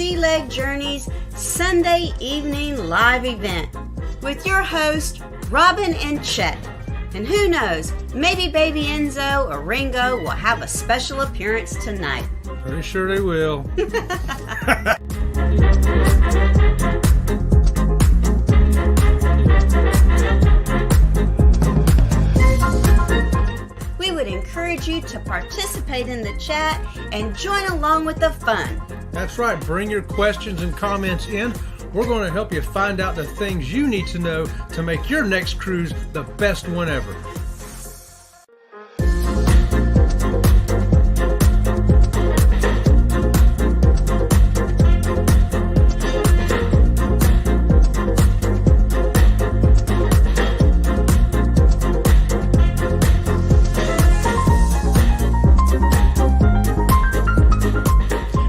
Sea Leg Journeys Sunday evening live event with your host, Robin and Chet. And who knows, maybe baby Enzo or Ringo will have a special appearance tonight. Pretty sure they will. We would encourage you to participate in the chat and join along with the fun. That's right. Bring your questions and comments in. We're going to help you find out the things you need to know to make your next cruise the best one ever.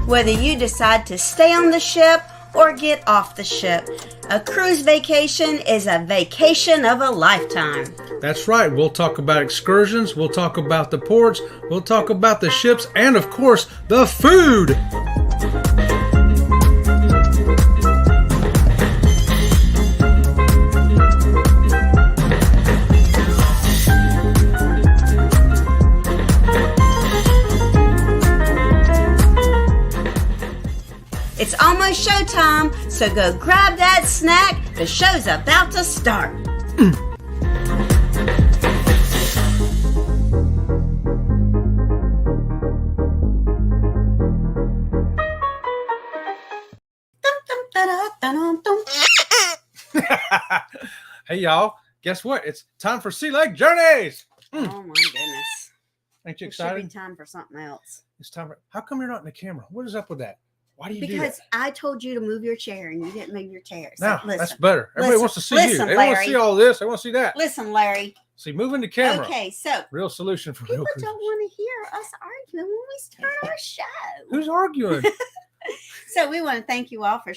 Whether you decide to stay on the ship or get off the ship, a cruise vacation is a vacation of a lifetime. That's right. We'll talk about excursions, we'll talk about the ports, we'll talk about the ships, and of course, the food. It's almost showtime, so go grab that snack. The show's about to start. Hey, y'all. Guess what? It's time for Sea Leg Journeys. Oh, my goodness. Ain't you It should excited? be time for something else. It's time for... How come you're not in the camera? What is up with that? Why do you do that? Because I told you to move your chair and you didn't move your chair. So Now, listen, that's better. Everybody wants to see you. listen, They want to Larry. see all this. They want to see that. Listen, Larry. See, moving the camera. Okay, so Real solution for people real don't cruises. want to hear us arguing when we start our show. Who's arguing? So we want to thank you all for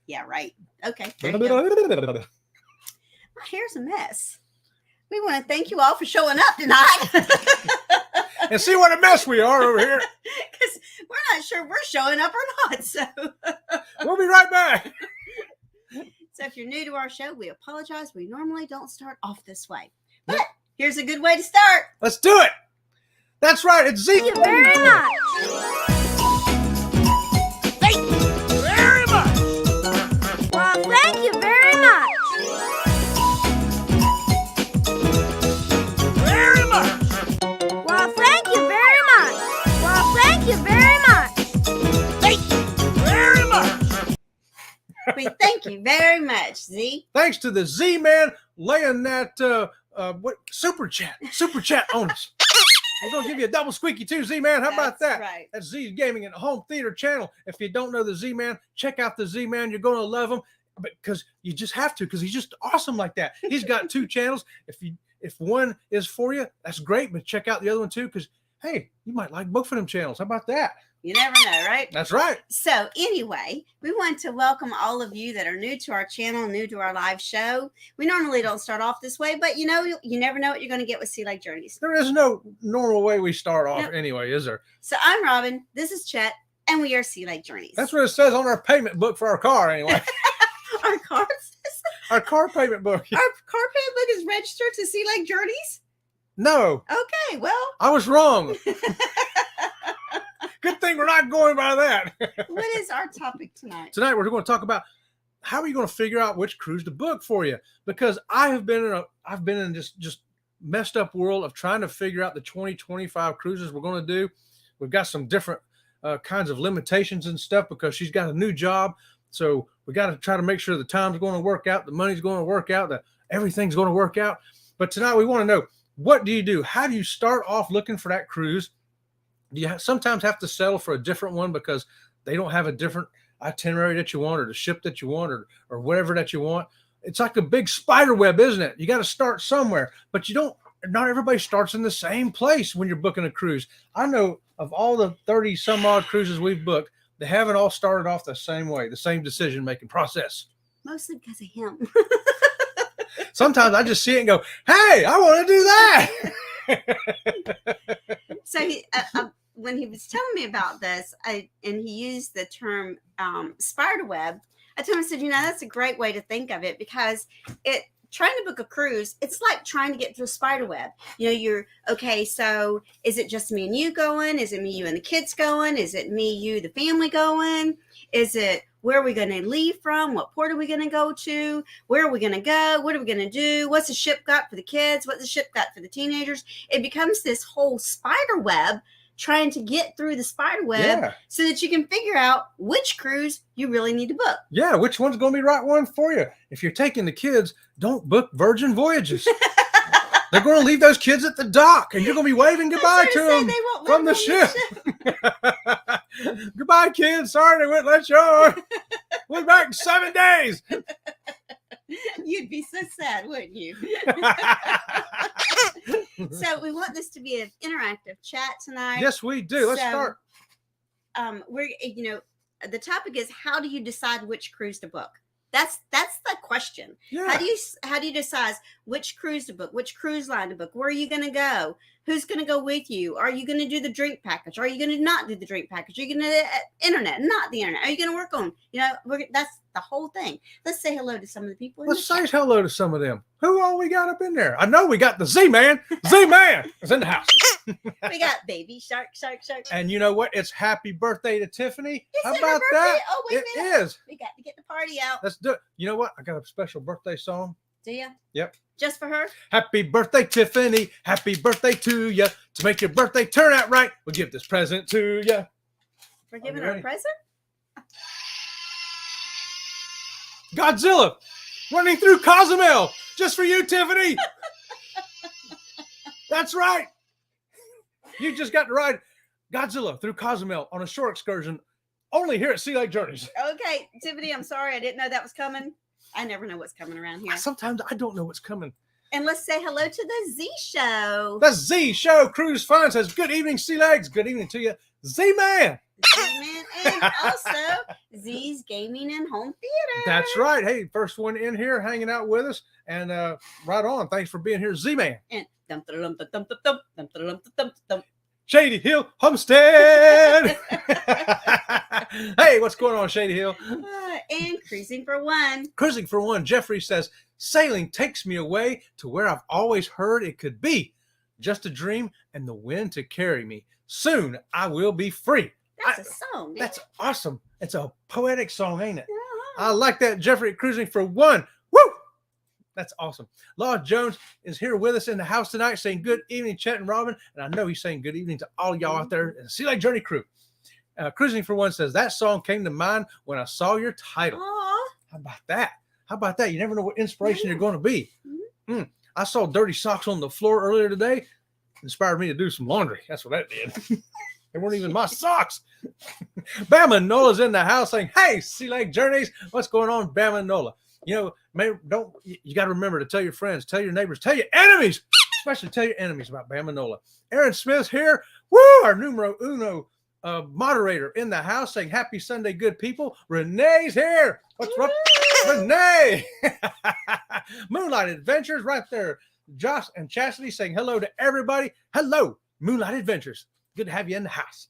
yeah, right. Okay. There you go. My hair's a mess. We want to thank you all for showing up tonight. And see what a mess we are over here. Because we're not sure we're showing up or not. So We'll be right back. So if you're new to our show, we apologize. We normally don't start off this way. But here's a good way to start. Let's do it. That's right. It's Z. Thank you very much. Thank you very much. Well, thank you very much. Very much. Well, thank you very much. Well, thank you very much. Thank you very much. We thank you very much, Z. Thanks to the Z-Man laying that what super chat on us. We're gonna give you a double squeaky too, Z-Man. How about that? Right. That's Z Gaming and Home Theater channel. If you don't know the Z-Man, check out the Z-Man. You're gonna love him because you just have to, because he's just awesome like that. He's got 2 channels. If one is for you, that's great, but check out the other one too, because hey, you might like both of them channels. How about that? You never know, right? That's right. So anyway, we want to welcome all of you that are new to our channel, new to our live show. We normally don't start off this way, but you never know what you're going to get with Sea Leg Journeys. There is no normal way we start off Nope. anyway, is there? So I'm Robin, this is Chet, and we are Sea Leg Journeys. That's what it says on our payment book for our car anyway. Our car Our car payment book. our car payment book is registered to Sea Leg Journeys? No, Okay, well, I was wrong. Good thing we're not going by that. what is our topic tonight? Tonight we're going to talk about how are you going to figure out which cruise to book for you, because I've been in this just messed up world of trying to figure out the 2025 cruises we're going to do. We've got some different kinds of limitations and stuff because she's got a new job, so we got to try to make sure the time's going to work out, the money's going to work out, that everything's going to work out. But tonight we want to know, what do you do? How do you start off looking for that cruise? Do you sometimes have to settle for a different one because they don't have a different itinerary that you want, or the ship that you want, or whatever that you want? It's like a big spider web, isn't it? You got to start somewhere, but not everybody starts in the same place when you're booking a cruise. I know of all the 30 some odd cruises we've booked, they haven't all started off the same way, the same decision-making process. Mostly because of him. Sometimes I just see it and go, hey, I want to do that. So when he was telling me about this, and he used the term spider web, I told him, I said, that's a great way to think of it, because trying to book a cruise, it's like trying to get through a spider web. You're okay. So is it just me and you going? Is it me, you, and the kids going? Is it me, you, the family going? Is it where are we going to leave from? What port are we going to go to? Where are we going to go? What are we going to do? What's the ship got for the kids? What's the ship got for the teenagers? It becomes this whole spider web, trying to get through the spider web so that you can figure out which cruise you really need to book. Yeah, which one's going to be the right one for you. If you're taking the kids, don't book Virgin Voyages. They're going to leave those kids at the dock, and you're going to be waving goodbye to them from the ship. Goodbye, kids. Sorry they wouldn't let you on. We'll be back in 7 days. You'd be so sad, wouldn't you? So we want this to be an interactive chat tonight. Yes, we do. Let's start. We're the topic is, how do you decide which cruise to book? That's the question. Yeah. How do you decide which cruise to book, which cruise line to book? Where are you going to go? Who's going to go with you? Are you going to do the drink package? Are you going to not do the drink package? Are you going to do internet, not the internet? Are you going to work on, that's the whole thing. Let's say hello to some of the people. Let's say hello to some of them. Who all we got up in there? I know we got the Z-Man. Z-Man is in the house. We got baby shark. And you know what? It's happy birthday to Tiffany. How about that? Oh, wait a minute. It is. We got to get the party out. Let's do it. You know what? I got a special birthday song. Do you? Yep. Just for her? Happy birthday, Tiffany. Happy birthday to you. To make your birthday turn out right, we'll give this present to you. We're giving her a present? Godzilla running through Cozumel just for you, Tiffany. That's right. You just got to ride Godzilla through Cozumel on a shore excursion only here at Sea Lake Journeys. Okay, Tiffany, I'm sorry. I didn't know that was coming. I never know what's coming around here. Sometimes I don't know what's coming. And let's say hello to the Z Show. The Z Show Cruise Fun says, good evening, Sea Legs. Good evening to you, Z-Man. Z-Man, and also Z's Gaming and Home Theater. That's right. Hey, first one in here hanging out with us. And right on. Thanks for being here, Z-Man. And Shady Hill Homestead. Hey, what's going on, Shady Hill? And Cruising for One. Cruising for One. Jeffrey says, sailing takes me away to where I've always heard it could be. Just a dream and the wind to carry me. Soon I will be free. That's a song. That's awesome. It's a poetic song, ain't it? Uh-huh. I like that, Jeffrey. Cruising for One. Woo! That's awesome. Law Jones is here with us in the house tonight saying good evening, Chet and Robin. And I know he's saying good evening to all y'all out there in the Sea Lake Journey crew. Cruising for One says, that song came to mind when I saw your title. Aww. How about that? How about that? You never know what inspiration you're going to be. Mm-hmm. I saw dirty socks on the floor earlier today. Inspired me to do some laundry. That's what that did. They weren't even my socks. Bama Nola's in the house saying, hey, Sea Lake Journeys. What's going on, Bama Nola? You got to remember to tell your friends, tell your neighbors, tell your enemies, especially tell your enemies about Bama Nola. Aaron Smith's here. Woo! Our numero uno moderator in the house saying, happy Sunday, good people. Renee's here. What's up, Renee? Moonlight Adventures right there. Josh and Chastity saying hello to everybody. Hello, Moonlight Adventures. Good to have you in the house.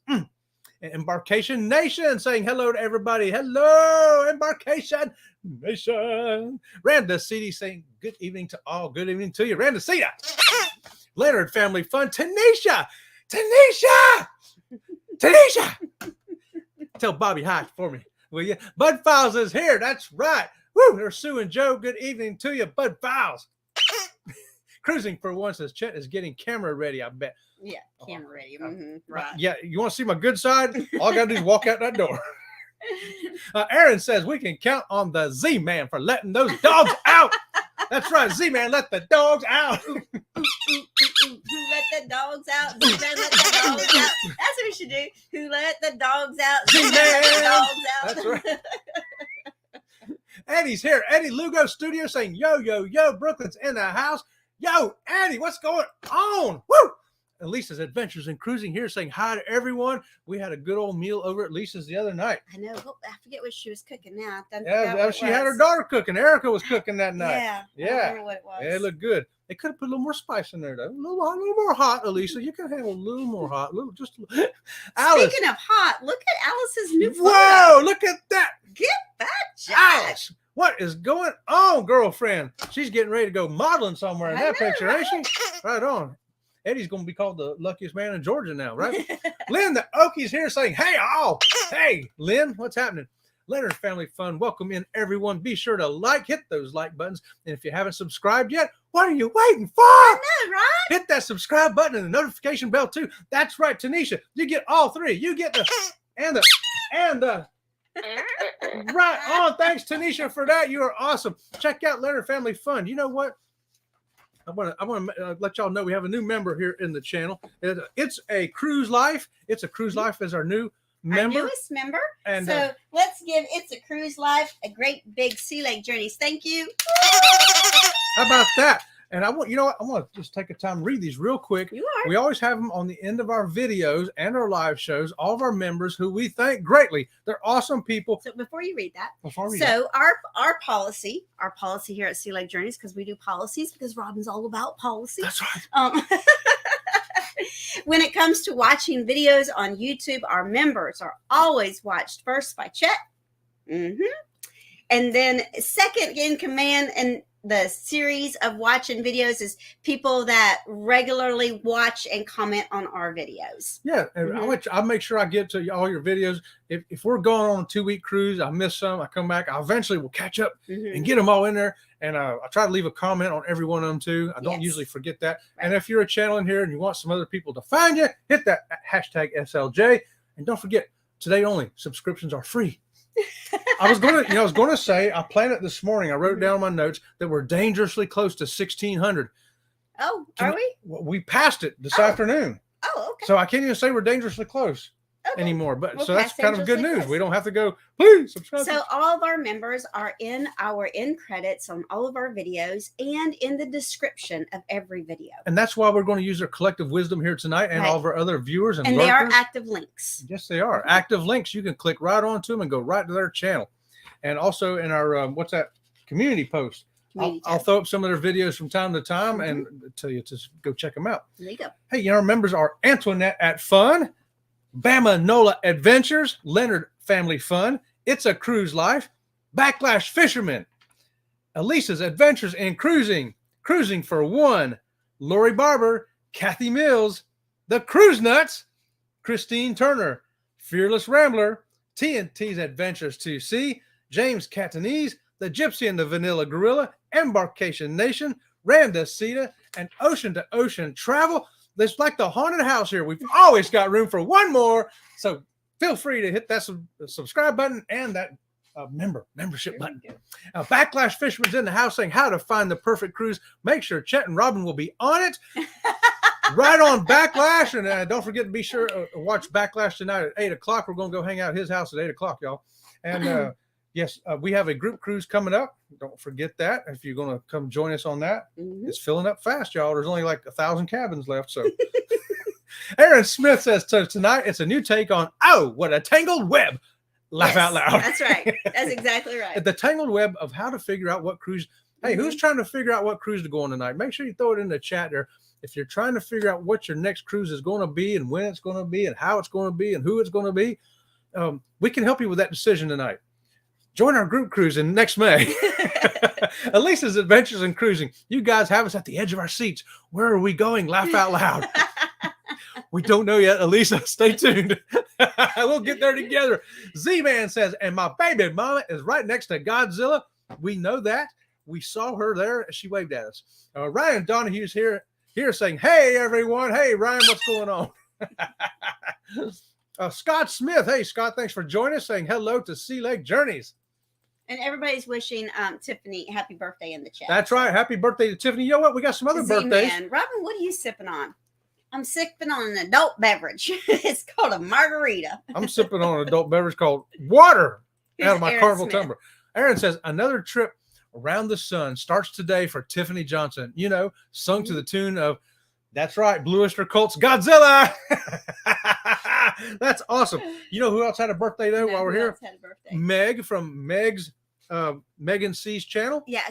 Embarkation Nation saying hello to everybody. Hello, Embarkation Nation. Randa CD saying good evening to all. Good evening to you, Randa Cita. Leonard Family Fun. Tanisha. Tell Bobby hi for me, will you? Bud Files is here. That's right. Woo, there's Sue and Joe. Good evening to you, Bud Files. Cruising for One says Chet is getting camera ready, I bet. Yeah, camera ready. Mm-hmm. Right. Yeah, you want to see my good side? All I got to do is walk out that door. Aaron says we can count on the Z-Man for letting those dogs out. That's right, Z-Man, let the dogs out. Who let the dogs out? Z-Man, let the dogs out. That's what we should do. Who let the dogs out? Z-Man, let the dogs out. That's right. Eddie's here. Eddie Lugo Studio saying, yo, Brooklyn's in the house. Yo, Eddie, what's going on? Woo! Lisa's Adventures in Cruising here saying hi to everyone. We had a good old meal over at Lisa's the other night. I know. Oh, I forget what she was cooking now. She had her daughter cooking. Erica was cooking that night. Yeah. I don't remember what it was. Yeah, it looked good. They could have put a little more spice in there, though. A little more hot, Elisa. You can have a little more hot. Alice. Speaking of hot, look at Alice's new photo. Whoa, look at that. Get back, Josh. Alice, what is going on, girlfriend? She's getting ready to go modeling somewhere in that picture, ain't she? Right on. Eddie's going to be called the luckiest man in Georgia now, right? Lynn, the Okie's here saying, hey, all. Hey, Lynn, what's happening? Leonard Family Fun, welcome in, everyone. Be sure to hit those like buttons. And if you haven't subscribed yet, what are you waiting for? I know, right? Hit that subscribe button and the notification bell, too. That's right, Tanisha. You get all three. You get the and the right on. Thanks, Tanisha, for that. You are awesome. Check out Leonard Family Fun. You know what? I want to let y'all know we have a new member here in the channel. It's a Cruise Life. It's a Cruise Life as our new member. Our newest member. And so let's give It's a Cruise Life a great big sea lake journeys. Thank you. How about that? And I want to just take a time and read these real quick. You are. We always have them on the end of our videos and our live shows. All of our members who we thank greatly. They're awesome people. So before you read that, so our policy here at Sea Lake Journeys, because we do policies, because Robin's all about policy. That's right. When it comes to watching videos on YouTube, our members are always watched first by Chet, and then second in command and the series of watching videos is people that regularly watch and comment on our videos. Yeah, and I'll make sure I get to all your videos. If we're going on a 2-week cruise, I miss some, I come back, I eventually will catch up and get them all in there. And I try to leave a comment on every one of them too. I don't usually forget that. Right. And if you're a channel in here and you want some other people to find you, hit that hashtag SLJ. And don't forget, today only, subscriptions are free. I was going to say, I planned it this morning. I wrote it down in my notes that we're dangerously close to 1,600. Oh, are we? We passed it this afternoon. Oh, okay. So I can't even say we're dangerously close anymore. But we'll so that's kind of good news. We don't have to go, please subscribe. So all of our members are in our end credits on all of our videos and in the description of every video. And that's why we're going to use their collective wisdom here tonight and all of our other viewers and they are active links. Yes, they are. Active links. You can click right onto them and go right to their channel. And also in our, community post. I'll throw up some of their videos from time to time and tell you to go check them out. There you go. Hey, our members are Antoinette at Fun, Bama Nola Adventures, Leonard Family Fun, It's a Cruise Life, Backlash Fisherman, Elisa's Adventures in Cruising, Cruising for One, Lori Barber, Kathy Mills, The Cruise Nuts, Christine Turner, Fearless Rambler, TNT's Adventures to Sea, James Catanese, The Gypsy and the Vanilla Gorilla, Embarkation Nation, Randa Sita, and Ocean to Ocean Travel. It's like the haunted house here. We've always got room for one more. So feel free to hit that subscribe button and that membership button. Backlash Fisherman's in the house saying how to find the perfect cruise. Make sure Chet and Robin will be on it. Right on Backlash. And don't forget to be sure to watch Backlash tonight at 8 o'clock. We're going to go hang out at his house at 8 o'clock, y'all. And yes, we have a group cruise coming up. Don't forget that. If you're going to come join us on that, it's filling up fast, y'all. There's only like 1,000 cabins left. So Aaron Smith says, so tonight it's a new take on, oh, what a tangled web. Laugh out loud. That's right. That's exactly right. The tangled web of how to figure out what cruise. Hey, who's trying to figure out what cruise to go on tonight? Make sure you throw it in the chat there. If you're trying to figure out what your next cruise is going to be and when it's going to be and how it's going to be and who it's going to be, we can help you with that decision tonight. Join our group cruise in next May. Elisa's Adventures in Cruising. You guys have us at the edge of our seats. Where are we going? Laugh out loud. We don't know yet, Elisa. Stay tuned. We'll get there together. Z-Man says, and my baby mama is right next to Godzilla. We know that. We saw her there. She waved at us. Ryan Donahue's here saying, hey, everyone. Hey, Ryan, what's going on? Scott Smith. Hey, Scott, thanks for joining us. Saying hello to Sea Lake Journeys. And everybody's wishing Tiffany happy birthday in the chat. That's right. Happy birthday to Tiffany. You know what? We got some other birthdays. Robin, what are you sipping on? I'm sipping on an adult beverage. It's called a margarita. I'm sipping on an adult beverage called water out of my Carnival tumbler. Aaron says, another trip around the sun starts today for Tiffany Johnson. You know, sung to the tune of That's right. Blue Oyster Cult's Godzilla. That's awesome. You know who else had a birthday though while we're here? Had a birthday? Meg from Megan C's channel. Yeah,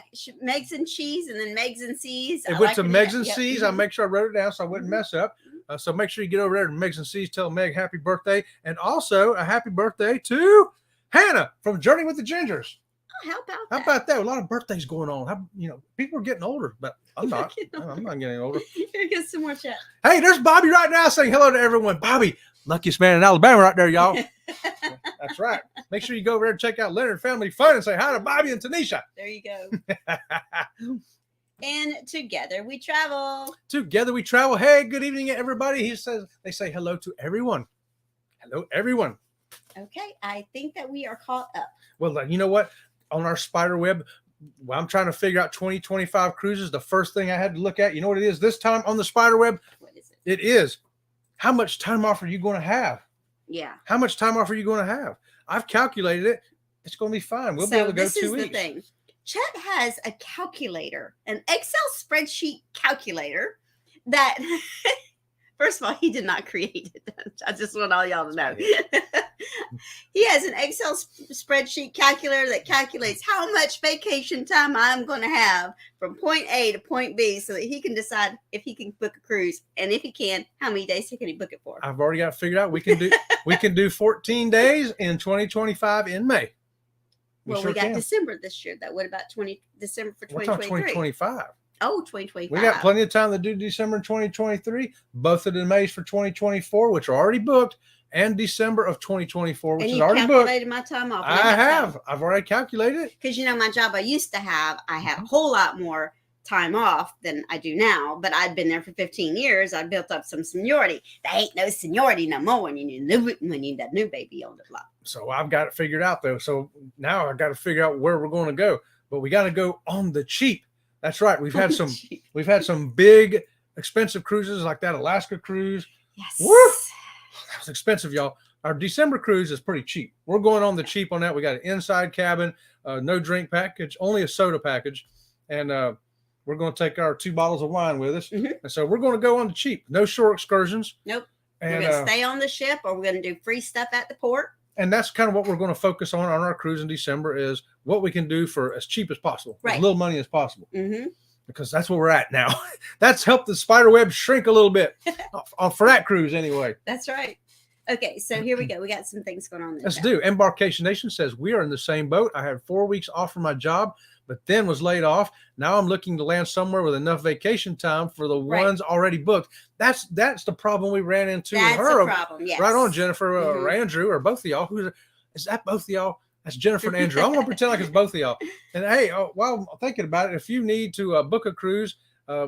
Megs and Cheese, and then Megs and C's. It went to Megs and C's. I make sure I wrote it down so I wouldn't mess up. So make sure you get over there to Megs and C's. Tell Meg happy birthday, and also a happy birthday to Hannah from Journey with the Gingers. Oh, how about that? How about that? A lot of birthdays going on. People are getting older, but I'm not. I'm not getting older. Here, get some more chat. Hey, there's Bobby right now saying hello to everyone. Bobby, luckiest man in Alabama right there, y'all. That's right. Make sure you go over there and check out Leonard Family Fun and say hi to Bobby and Tanisha. There you go. And together we travel. Together we travel. Hey, good evening, everybody. They say hello to everyone. Hello, everyone. Okay, I think that we are caught up. Well, you know what? On our spider web, well, I'm trying to figure out 2025 cruises. The first thing I had to look at, you know what it is this time on the spider web? What is it? It is, how much time off are you going to have? Yeah. How much time off are you going to have? I've calculated it. It's going to be fine. We'll be able to go 2 weeks. This is the thing. Chet has a calculator, an Excel spreadsheet calculator that, first of all, he did not create it. I just want all y'all to know. He has an Excel spreadsheet calculator that calculates how much vacation time I'm going to have from point A to point B so that he can decide if he can book a cruise. And if he can, how many days can he book it for? I've already got it figured out. We can do 14 days in 2025 in May. We got December this year. What about December for 2023? 2025. Oh, 2025. We got plenty of time to do December 2023. Both of the Mays for 2024, which are already booked, and December of 2024, which is already booked. Calculated my time off. I have. I've already calculated it. Because my job I used to have, I had a whole lot more time off than I do now, but I'd been there for 15 years. I built up some seniority. There ain't no seniority no more when you need that new baby on the block. So I've got it figured out though. So now I've got to figure out where we're going to go, but we got to go on the cheap. That's right. We've had some big expensive cruises like that Alaska cruise. Yes. Woo! That was expensive, y'all. Our December cruise is pretty cheap. We're going on the cheap on that. We got an inside cabin, no drink package, only a soda package, and we're going to take our 2 bottles of wine with us. Mm-hmm. And so we're going to go on the cheap. No shore excursions. Nope. And, we're going to stay on the ship, or we're going to do free stuff at the port. And that's kind of what we're going to focus on our cruise in December is what we can do for as cheap as possible, as little money as possible. Mm-hmm. Because that's where we're at now. That's helped the spider web shrink a little bit for that cruise anyway. That's right. Okay, so here we go. We got some things going on there. Let's do. Embarkation Nation says, we are in the same boat. I had 4 weeks off from my job, but then was laid off. Now I'm looking to land somewhere with enough vacation time for the ones already booked. That's the problem we ran into with her. That's the problem, yes. Right on, Jennifer or Andrew or both of y'all. Is that both of y'all? That's Jennifer and Andrew. I'm going to pretend like it's both of y'all. And hey, while I'm thinking about it, if you need to book a cruise,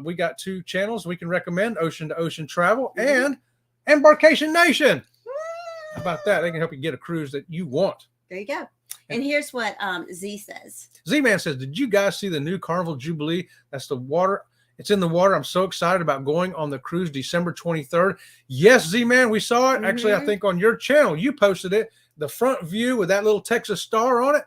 we got 2 channels we can recommend, Ocean to Ocean Travel and Embarkation Nation. How about that? They can help you get a cruise that you want. There you go. And here's what Z says. Z-Man says, did you guys see the new Carnival Jubilee? That's the water. It's in the water. I'm so excited about going on the cruise December 23rd. Yes, Z-Man, we saw it. Mm-hmm. Actually, I think on your channel, you posted it. The front view with that little Texas star on it.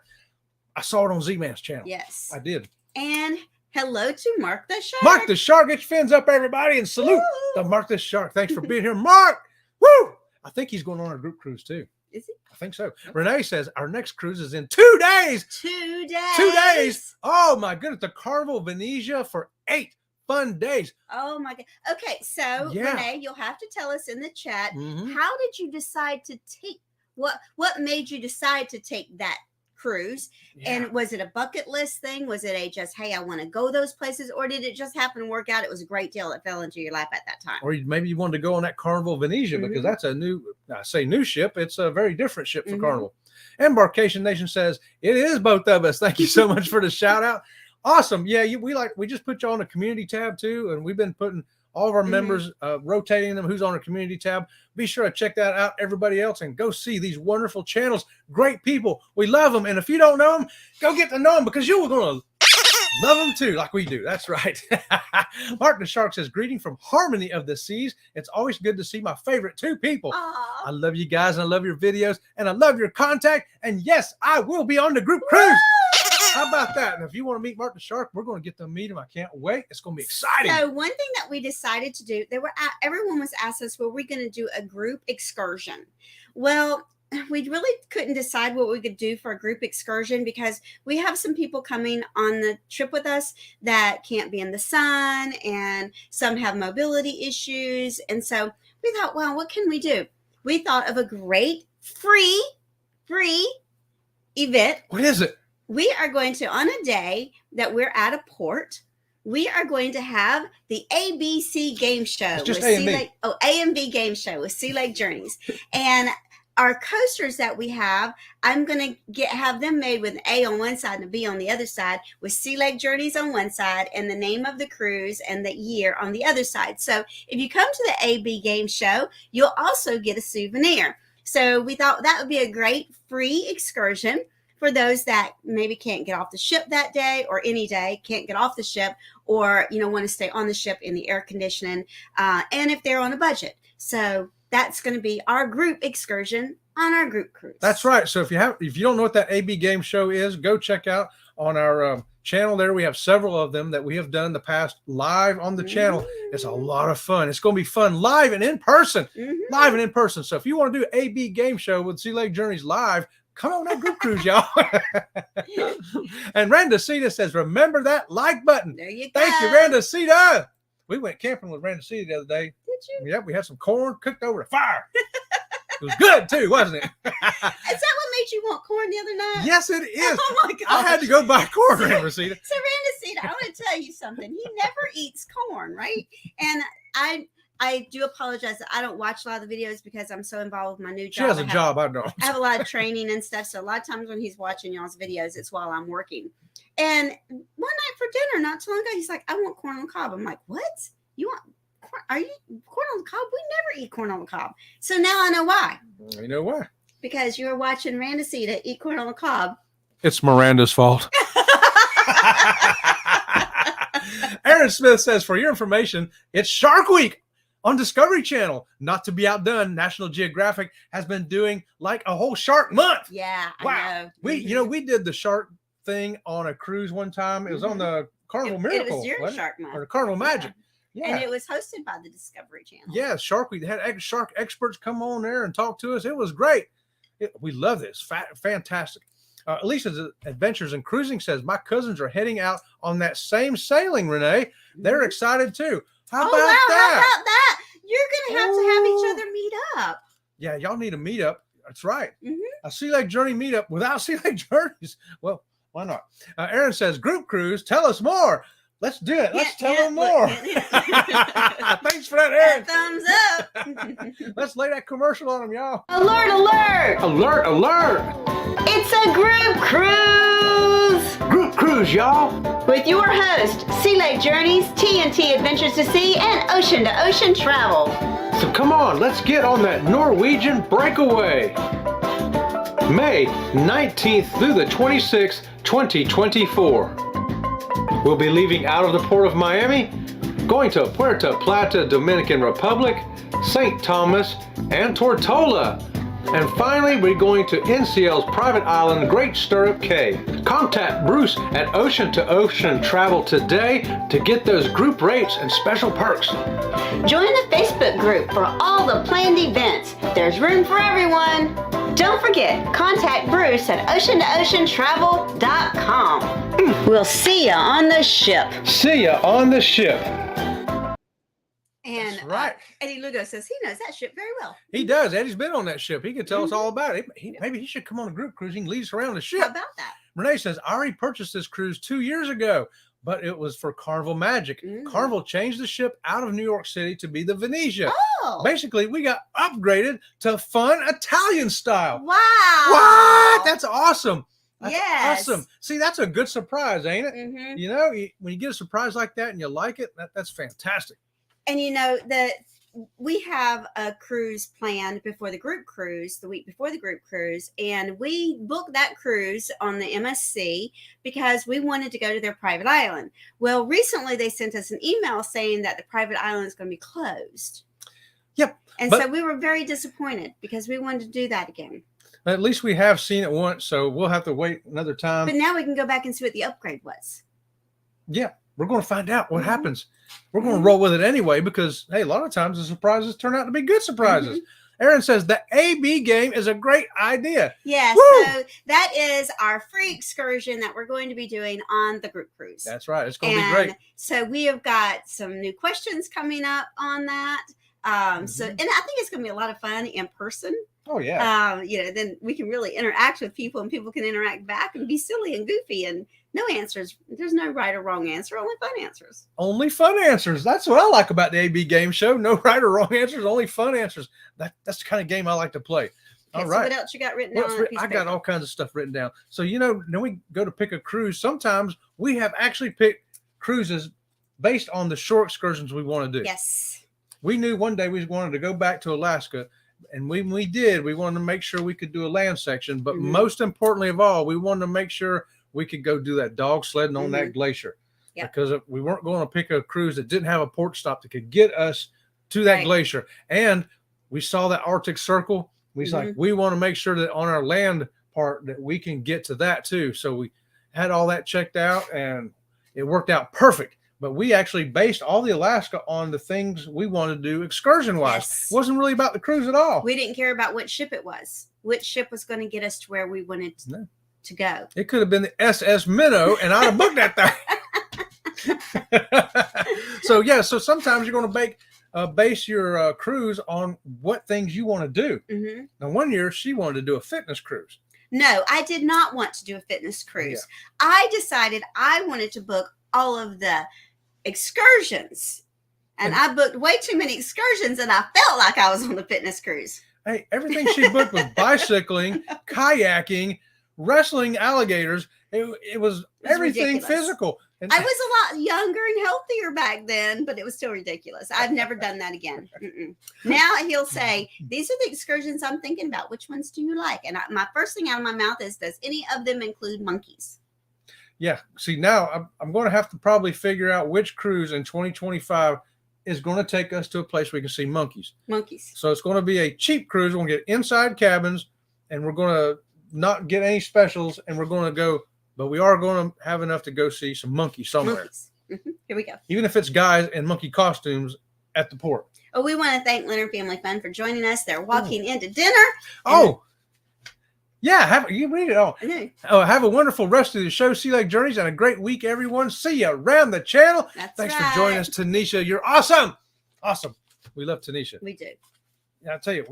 I saw it on Z-Man's channel. Yes. I did. And hello to Mark the Shark. Mark the Shark. Get your fins up, everybody, and salute the Mark the Shark. Thanks for being here, Mark. Woo! I think he's going on a group cruise too. Is he? I think so. Okay. Renee says our next cruise is in 2 days. 2 days. 2 days. Oh my goodness. The Carnival Venezia for 8 fun days. Oh my God. Okay. So Renee, you'll have to tell us in the chat, how did you decide to take, what made you decide to take that cruise? And was it a bucket list thing? Was it a just, hey, I want to go those places? Or did it just happen to work out? It was a great deal that fell into your lap at that time. Or maybe you wanted to go on that Carnival Venezia because that's a new, I say new ship. It's a very different ship for Carnival. Embarkation Nation says, it is both of us. Thank you so much for the shout out. Awesome. Yeah, we just put you on a community tab too. And we've been putting all of our members, rotating them who's on our community tab. Be sure to check that out, everybody else, and go see these wonderful channels. Great people. We love them. And if you don't know them, go get to know them because you're going to love them too, like we do. That's right. Mark the Shark says, greeting from Harmony of the Seas. It's always good to see my favorite 2 people. Aww. I love you guys, and I love your videos, and I love your contact. And yes, I will be on the group cruise. How about that? And if you want to meet Mark the Shark, we're going to get to meet him. I can't wait. It's going to be exciting. So one thing that we decided to do, everyone was asking us, were we going to do a group excursion? Well, we really couldn't decide what we could do for a group excursion because we have some people coming on the trip with us that can't be in the sun, and some have mobility issues. And so we thought, well, what can we do? We thought of a great free event. What is it? We are going to, on a day that we're at a port, we are going to have the ABC game show. It's just A&B game show with Sea Lake Journeys. And our coasters that we have, I'm going to have them made with an A on one side and a B on the other side, with Sea Lake Journeys on one side and the name of the cruise and the year on the other side. So if you come to the AB game show, you'll also get a souvenir. So we thought that would be a great free excursion for those that maybe can't get off the ship that day, or any day can't get off the ship, or want to stay on the ship in the air conditioning, and if they're on a budget. So that's going to be our group excursion on our group cruise. That's right. So if you don't know what that AB game show is, go check out on our channel there. We have several of them that we have done in the past live on the channel. It's a lot of fun. It's going to be fun live and in person. Live and in person. So if you want to do AB game show with Sea Lake Journeys live, come on that group cruise, y'all. And Randacita says, remember that like button. There you go. Thank you, Randacita. We went camping with Randacita the other day. Did you? Yep, we had some corn cooked over the fire. It was good too, wasn't it? Is that what made you want corn the other night? Yes, it is. Oh my God! I had to go buy corn, Randacita. So Randacita, I want to tell you something. He never eats corn, right? And I do apologize that I don't watch a lot of the videos because I'm so involved with my new job. She has a job, I don't. I have a lot of training and stuff. So a lot of times when he's watching y'all's videos, it's while I'm working. And one night for dinner, not too long ago, he's like, I want corn on the cob. I'm like, what? You want corn? Are you corn on the cob? We never eat corn on the cob. So now I know why. You know why? Because you were watching Randacita eat corn on the cob. It's Miranda's fault. Aaron Smith says, for your information, it's Shark Week on Discovery Channel. Not to be outdone, National Geographic has been doing like a whole shark month. Yeah, wow. I know. We did the shark thing on a cruise one time. It was on the Carnival Miracle. It was during Shark Month. Or the Carnival Magic. Yeah. And it was hosted by the Discovery Channel. Yeah, Shark Week. They had shark experts come on there and talk to us. It was great. We love this. Fantastic. Lisa's Adventures in Cruising says, my cousins are heading out on that same sailing, Renee. They're excited too. How about that? How about that? You're going to have each other meet up. Yeah, y'all need a meetup. That's right. A Sea Lake Journey meetup without Sea Lake Journeys. Well, why not? Aaron says, group cruise, tell us more. Let's do it. Let's tell them more. Thanks for that, Aaron. Thumbs up. Let's lay that commercial on them, y'all. Alert, alert. Alert, alert. It's a group cruise. Group cruise, y'all. With your host, Sea Lake Journeys, TNT Adventures to Sea, and Ocean to Ocean Travel. So come on, let's get on that Norwegian breakaway. May 19th through the 26th, 2024. We'll be leaving out of the port of Miami, going to Puerto Plata, Dominican Republic, St. Thomas, and Tortola. And finally, we're going to NCL's private island, Great Stirrup Cay. Contact Bruce at Ocean to Ocean Travel today to get those group rates and special perks. Join the Facebook group for all the planned events. There's room for everyone. Don't forget, contact Bruce at oceantoceantravel.com. We'll see you on the ship. See ya on the ship. And That's right. Eddie Lugo says he knows that ship very well. He does. Eddie's been on that ship. He can tell us all about it. Maybe he should come on a group cruise. He can lead us around the ship. How about that? Renee says, I already purchased this cruise 2 years ago, but it was for Carnival Magic. Carnival changed the ship out of New York City to be the Venezia. Oh. Basically, we got upgraded to fun Italian style. Wow. What? That's awesome. That's yes. awesome. See, that's a good surprise, ain't it? Mm-hmm. You know, when you get a surprise like that and you like it, that's fantastic. And you know that we have a cruise planned before the group cruise, the week before the group cruise, and we booked that cruise on the MSC because we wanted to go to their private island. Well, recently they sent us an email saying that the private island is going to be closed. Yep. And so we were very disappointed because we wanted to do that again. At least we have seen it once, so we'll have to wait another time. But now we can go back and see what the upgrade was. Yeah, we're going to find out what Mm-hmm. happens. We're going to roll with it anyway because, hey, a lot of times the surprises turn out to be good surprises. Aaron says the AB game is a great idea. Yeah, Woo! so that is our free excursion that we're going to be doing on the group cruise. That's right. It's going to be great. So we have got some new questions coming up on that. So, and I think it's going to be a lot of fun in person. Oh, yeah. Then we can really interact with people and people can interact back and be silly and goofy and no answers. There's no right or wrong answer, only fun answers. Only fun answers. That's what I like about the AB game show. No right or wrong answers, only fun answers. That's the kind of game I like to play. Okay, all so right. what else you got written down? I got all kinds of stuff written down. So, when we go to pick a cruise, sometimes we have actually picked cruises based on the shore excursions we want to do. Yes. We knew one day we wanted to go back to Alaska. And when we did, we wanted to make sure we could do a land section. But most importantly of all, we wanted to make sure we could go do that dog sledding on that glacier. Yep. Because we weren't going to pick a cruise that didn't have a port stop that could get us to that glacier. And we saw that Arctic Circle. We was like, we want to make sure that on our land part that we can get to that too. So we had all that checked out and it worked out perfect. But we actually based all the Alaska on the things we wanted to do excursion-wise. Yes. It wasn't really about the cruise at all. We didn't care about what ship it was. Which ship was going to get us to where we wanted to go. It could have been the SS Minnow, and I'd have booked that thing. So sometimes you're going to base your cruise on what things you want to do. Now, one year, she wanted to do a fitness cruise. No, I did not want to do a fitness cruise. Yeah. I decided I wanted to book all of the excursions, and I booked way too many excursions, and I felt like I was on the fitness cruise. Hey, everything she booked was bicycling, kayaking, wrestling alligators. It was everything ridiculous. Physical. And I was a lot younger and healthier back then, but it was still ridiculous. I've never done that again. Now he'll say, these are the excursions I'm thinking about. Which ones do you like? And my first thing out of my mouth is, does any of them include monkeys? Yeah. See, now I'm going to have to probably figure out which cruise in 2025 is going to take us to a place where we can see monkeys. So it's going to be a cheap cruise. We're going to get inside cabins, and we're going to not get any specials, and we're going to go, but we are going to have enough to go see some monkeys somewhere. Here we go. Even if it's guys in monkey costumes at the port. Oh, we want to thank Leonard Family Fun for joining us. They're walking into dinner. Yeah, you read it all. Have a wonderful rest of the show, Sea Lake Journeys, and a great week, everyone. See you around the channel. Thanks for joining us, Tanisha. You're awesome. Awesome. We love Tanisha. We do. Yeah, I'll tell you,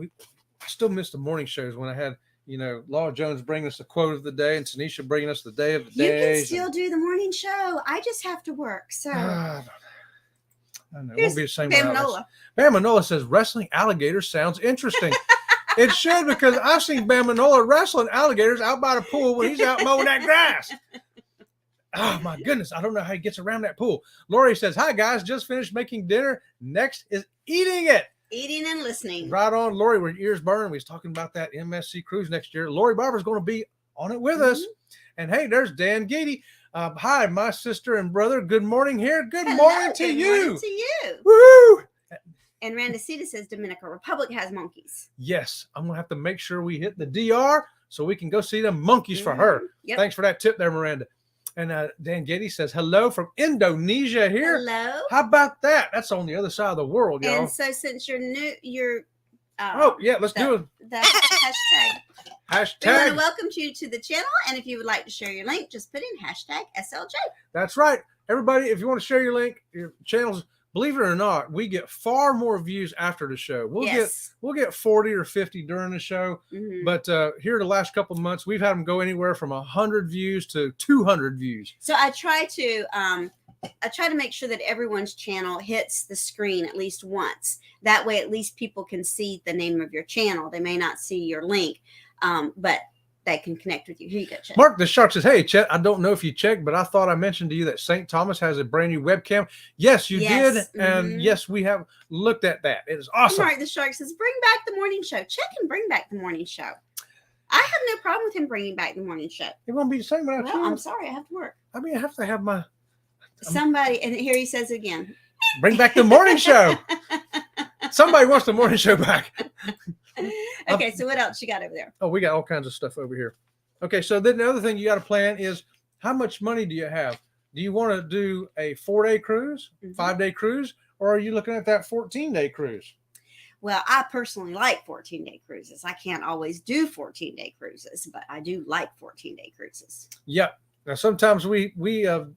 I still miss the morning shows when I had, Laura Jones bringing us the quote of the day and Tanisha bringing us the day of the day. You can still do the morning show. I just have to work. So I know. It won't be the same. Bam Manola says wrestling alligators sounds interesting. It should, because I've seen Bam Manola wrestling alligators out by the pool when he's out mowing that grass. Oh, my goodness. I don't know how he gets around that pool. Lori says, hi, guys. Just finished making dinner. Next is eating it. Eating and listening. Right on, Lori. Where your ears burn. We was talking about that MSC cruise next year. Lori Barber's going to be on it with us. And, hey, there's Dan Geedy. Hi, my sister and brother. Good morning here. Good morning to you. Morning to you. Woo! And Randacita says Dominican Republic has monkeys. Yes, I'm gonna have to make sure we hit the DR so we can go see them monkeys for her. Yep. Thanks for that tip there, Miranda. And Dan Getty says hello from Indonesia here. Hello. How about that? That's on the other side of the world, y'all. And so since you're new, let's do it. The hashtag. Hashtag. We want to welcome you to the channel, and if you would like to share your link, just put in hashtag SLJ. That's right, everybody. If you want to share your link, your channels. Believe it or not, we get far more views after the show. We'll get 40 or 50 during the show, but here the last couple of months, we've had them go anywhere from 100 views to 200 views. So I try to make sure that everyone's channel hits the screen at least once. That way, at least people can see the name of your channel. They may not see your link, but they can connect with you. Here you go, Chet. Mark the Shark says, hey, Chet, I don't know if you checked, but I thought I mentioned to you that St. Thomas has a brand new webcam. Yes, you did. And yes, we have looked at that. It is awesome. Mark the Shark says, bring back the morning show. Chet can bring back the morning show. I have no problem with him bringing back the morning show. It won't be the same without you. I'm sorry. I have to work. I mean, I have to have my... Somebody, and here he says again. Bring back the morning show. Somebody wants the morning show back. Okay, so what else you got over there? Oh, we got all kinds of stuff over here. Okay, so then the other thing you got to plan is how much money do you have? Do you want to do a 4-day cruise, 5-day cruise, or are you looking at that 14-day cruise? Well, I personally like 14-day cruises. I can't always do 14-day cruises, but I do like 14-day cruises. Yep. Now, sometimes we have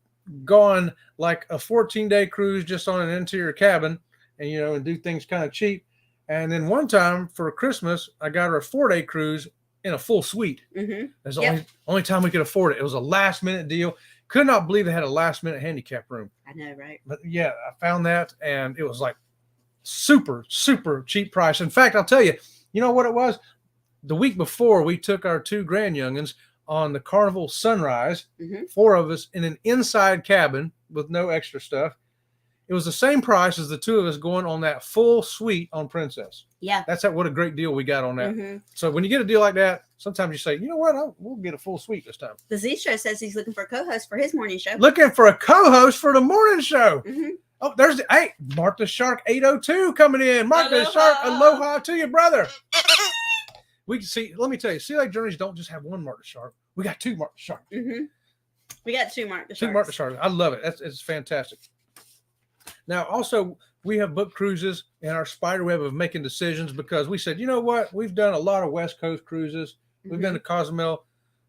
gone like a 14-day cruise just on an interior cabin and, and do things kind of cheap. And then one time for Christmas, I got her a 4-day cruise in a full suite. That's the only time we could afford it. It was a last-minute deal. Could not believe they had a last-minute handicap room. I know, right? But yeah, I found that, and it was like super, super cheap price. In fact, I'll tell you, you know what it was? The week before, we took our 2 grand youngins on the Carnival Sunrise, 4 of us in an inside cabin with no extra stuff. It was the same price as the 2 of us going on that full suite on Princess. Yeah. That's what a great deal we got on that. So when you get a deal like that, sometimes you say, you know what, we'll get a full suite this time. The Z Show says he's looking for a co-host for his morning show. Looking for a co-host for the morning show. Oh, there's Mark the Shark 802 coming in. Mark the Shark, aloha to you, brother. We can see, let me tell you, Sea Lake Journeys don't just have one Mark the Shark. We got 2 Mark the Shark. We got 2 Mark the Sharks. 2 Mark the Shark. I love it. It's fantastic. Now, also, we have booked cruises in our spider web of making decisions because we said, you know what? We've done a lot of West Coast cruises. We've been to Cozumel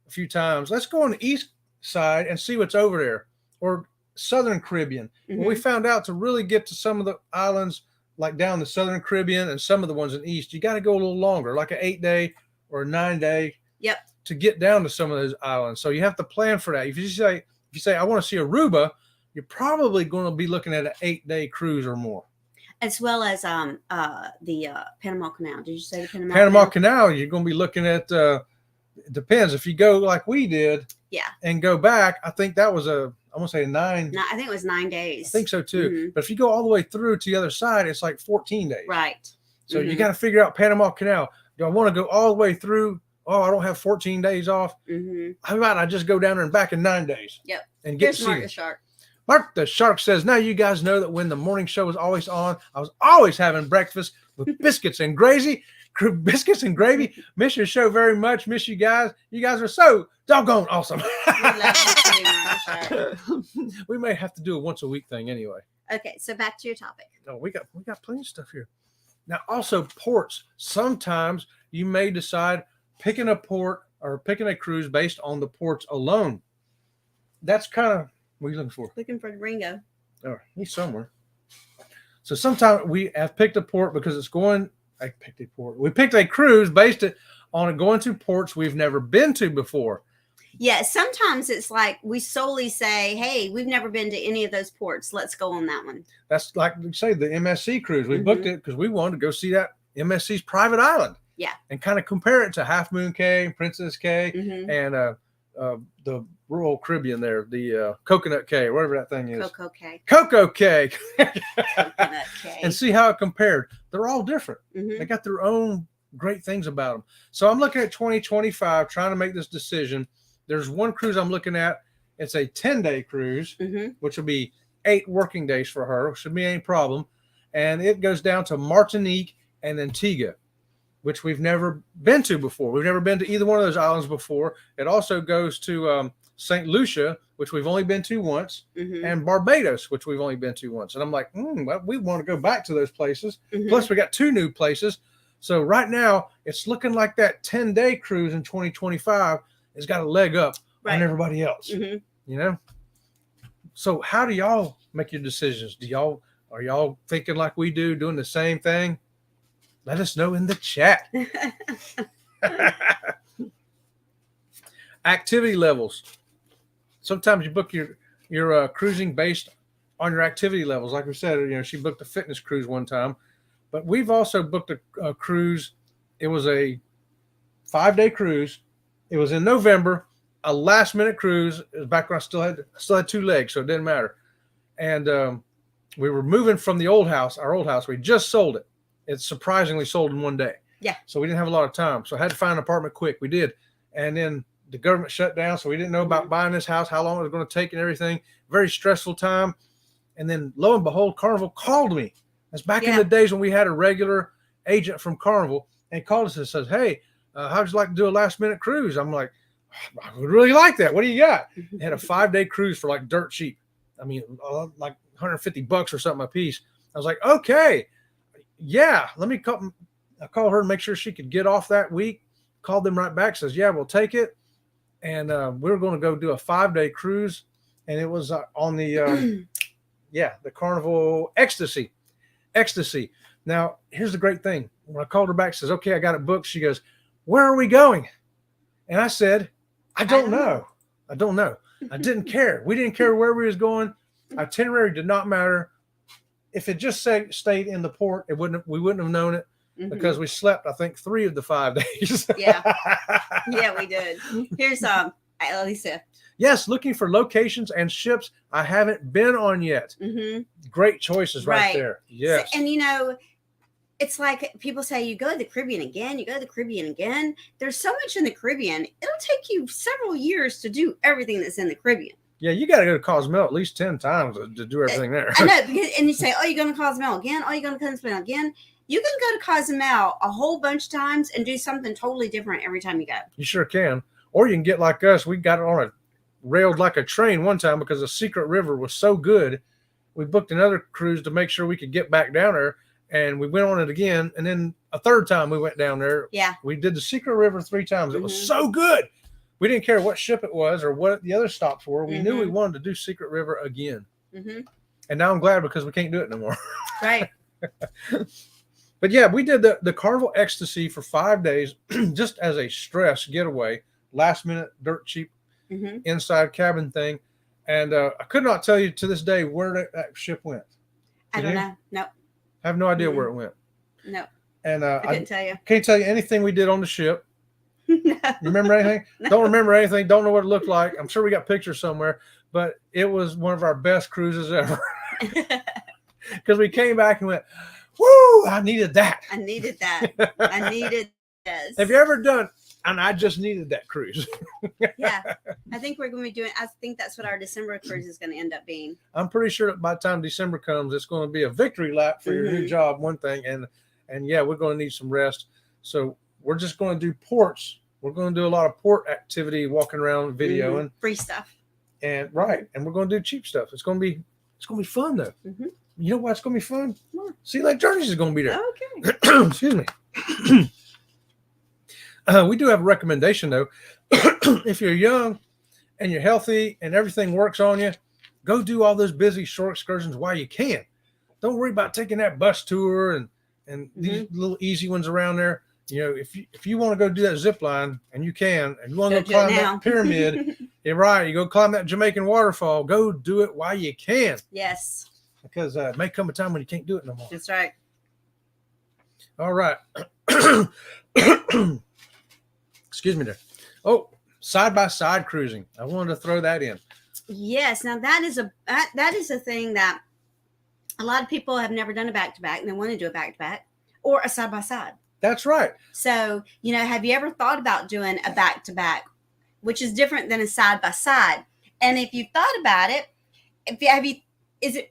a few times. Let's go on the east side and see what's over there. Or Southern Caribbean. Well, we found out to really get to some of the islands, like down the Southern Caribbean and some of the ones in the east, you got to go a little longer, like an 8-day or a 9-day. To get down to some of those islands. So you have to plan for that. If you say I want to see Aruba, you're probably going to be looking at an 8-day cruise or more. As well as the Panama Canal. Did you say the Panama Canal? You're going to be looking at. It depends if you go like we did. And go back. I think that was I want to say 9. No, I think it was 9 days. I think so too. But if you go all the way through to the other side, it's like 14 days. Right. So you got to figure out Panama Canal. Do I want to go all the way through? Oh, I don't have 14 days off. How about I just go down there and back in 9 days? And get to see Mark the Shark. Mark the Shark says, now you guys know that when the morning show was always on, I was always having breakfast with biscuits and gravy. Biscuits and gravy. Miss your show very much. Miss you guys. You guys are so doggone awesome. We may have to do a once a week thing anyway. Okay, so back to your topic. No, we got plenty of stuff here. Now, also ports. Sometimes you may decide picking a port or picking a cruise based on the ports alone. That's kind of what are you looking for? Looking for Ringo. Oh, he's somewhere. So sometimes we have picked a port because it's going. I picked a port. We picked a cruise based on going to ports we've never been to before. Yeah, sometimes it's like we solely say, hey, we've never been to any of those ports. Let's go on that one. That's like we say the MSC cruise. We booked it because we wanted to go see that MSC's private island. Yeah. And kind of compare it to Half Moon Cay, Princess Cay, and the Royal Caribbean there, the Coconut Cay, whatever that thing is. Cocoa Cay. Coconut Cay. Cay. And see how it compared. They're all different. They got their own great things about them. So I'm looking at 2025, trying to make this decision. There's one cruise I'm looking at. It's a 10-day cruise, which will be 8 working days for her. Shouldn't be any problem. And it goes down to Martinique and Antigua, which we've never been to before. We've never been to either one of those islands before. It also goes to St. Lucia, which we've only been to once, and Barbados, which we've only been to once. And I'm like, well, we want to go back to those places. Plus, we got 2 new places. So right now, it's looking like that 10-day cruise in 2025 has got a leg up on everybody else. You know? So how do y'all make your decisions? Are y'all thinking like we do, doing the same thing? Let us know in the chat. Activity levels. Sometimes you book your cruising based on your activity levels. Like we said, she booked a fitness cruise one time, but we've also booked a cruise. It was a 5-day cruise. It was in November, a last minute cruise. It was back when I still had 2 legs, so it didn't matter. And we were moving from the old house, our old house. We just sold it. It surprisingly sold in one day. Yeah. So we didn't have a lot of time. So I had to find an apartment quick. We did. And then the government shut down. So we didn't know about buying this house, how long it was going to take and everything. Very stressful time. And then lo and behold, Carnival called me. That's back in the days when we had a regular agent from Carnival. and called us and says, "Hey, how'd you like to do a last minute cruise?" I'm like, "I would really like that. What do you got?" They had a 5-day cruise for like dirt cheap. I mean, like $150 or something a piece. I was like, "Okay, yeah, let me call." I called her and make sure she could get off that week. Called them right back. Says, "Yeah, we'll take it." And we were going to go do a 5-day cruise, and it was on the the Carnival Ecstasy. Now, here's the great thing. When I called her back, says, "Okay, I got it booked." She goes, "Where are we going?" And I said, I don't know. I don't know. I didn't care. We didn't care where we was going. Itinerary did not matter. If it just stayed in the port, we wouldn't have known it because we slept, I think, 3 of the 5 days. Yeah, we did. Here's Lisa. Yes, looking for locations and ships I haven't been on yet. Great choices right there. Yes. And it's like people say, you go to the Caribbean again, There's so much in the Caribbean. It'll take you several years to do everything that's in the Caribbean. Yeah, you got to go to Cozumel at least 10 times to do everything there. I know. And you say, "Oh, you're going to Cozumel again? Oh, you're going to Cozumel again?" You can go to Cozumel a whole bunch of times and do something totally different every time you go. You sure can. Or you can get like us. We got it on a railed like a train one time because the Secret River was so good. We booked another cruise to make sure we could get back down there. And we went on it again. And then a third time we went down there. Yeah. We did the Secret River 3 times. It was so good. We didn't care what ship it was or what the other stops were. We knew we wanted to do Secret River again. And now I'm glad because we can't do it no more. Right. But yeah, we did the Carnival Ecstasy for 5 days just as a stress getaway, last minute, dirt cheap, inside cabin thing. And I could not tell you to this day where that ship went. I don't know. No. I have no idea where it went. No. And I couldn't tell you. Can't tell you anything we did on the ship. No. You remember anything? No. Don't remember anything. Don't know what it looked like. I'm sure we got pictures somewhere, but it was one of our best cruises ever. Because we came back and went, "Woo, I needed that. I needed that. I needed this." Have you ever done, and I just needed that cruise? Yeah. I think we're going to be doing, I think that's what our December cruise is going to end up being. I'm pretty sure that by the time December comes, it's going to be a victory lap for your new job, one thing. And yeah, we're going to need some rest. So we're just going to do ports. We're going to do a lot of port activity, walking around, videoing. Free stuff. And we're going to do cheap stuff. It's going to be fun though. You know why it's going to be fun? Sea Lake Journeys is going to be there. Okay. Excuse me. We do have a recommendation though. If you're young and you're healthy and everything works on you, go do all those busy short excursions while you can. Don't worry about taking that bus tour and these little easy ones around there. If you want to go do that zip line, and you can, and you want to go climb that pyramid, you're right. You go climb that Jamaican waterfall. Go do it while you can. Yes. Because it may come a time when you can't do it no more. That's right. All right. Excuse me there. Oh, side-by-side cruising. I wanted to throw that in. Yes. Now that is a thing that a lot of people have never done a back-to-back, and they want to do a back-to-back or a side-by-side. That's right. So, have you ever thought about doing a back-to-back, which is different than a side-by-side? And if you've thought about it,